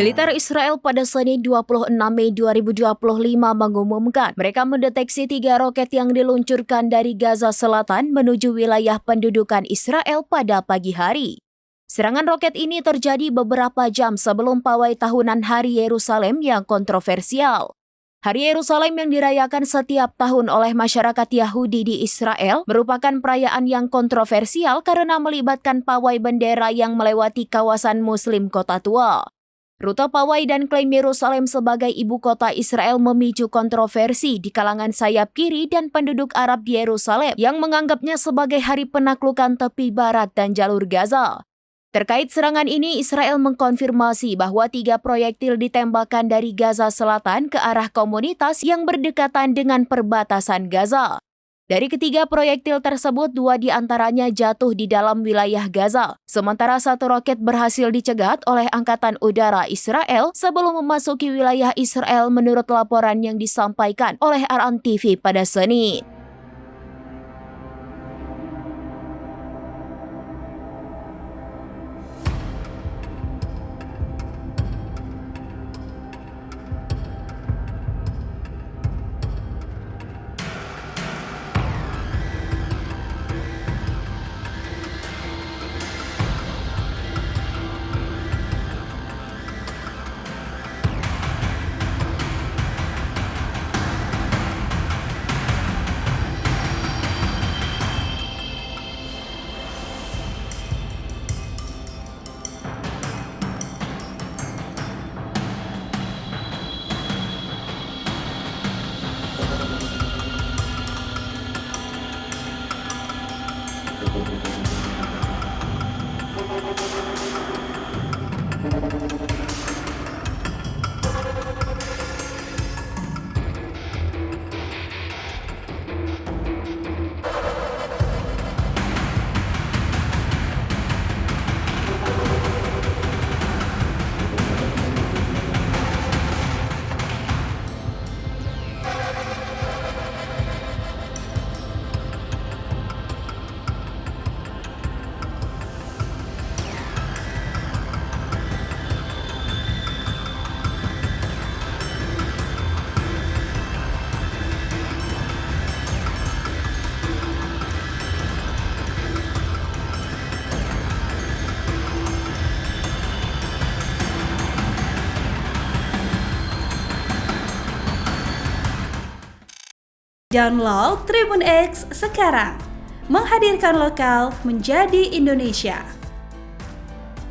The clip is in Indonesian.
Militer Israel pada Senin 26 Mei 2025 mengumumkan mereka mendeteksi 3 roket yang diluncurkan dari Gaza Selatan menuju wilayah pendudukan Israel pada pagi hari. Serangan roket ini terjadi beberapa jam sebelum pawai tahunan Hari Yerusalem yang kontroversial. Hari Yerusalem yang dirayakan setiap tahun oleh masyarakat Yahudi di Israel merupakan perayaan yang kontroversial karena melibatkan pawai bendera yang melewati kawasan Muslim kota tua. Rute pawai dan klaim Yerusalem sebagai ibu kota Israel memicu kontroversi di kalangan sayap kiri dan penduduk Arab di Yerusalem yang menganggapnya sebagai hari penaklukan tepi barat dan jalur Gaza. Terkait serangan ini, Israel mengkonfirmasi bahwa 3 proyektil ditembakkan dari Gaza Selatan ke arah komunitas yang berdekatan dengan perbatasan Gaza. Dari ketiga proyektil tersebut, 2 diantaranya jatuh di dalam wilayah Gaza, sementara 1 roket berhasil dicegat oleh Angkatan Udara Israel sebelum memasuki wilayah Israel menurut laporan yang disampaikan oleh Aran TV pada Senin. Download Tribun X sekarang, menghadirkan lokal menjadi Indonesia.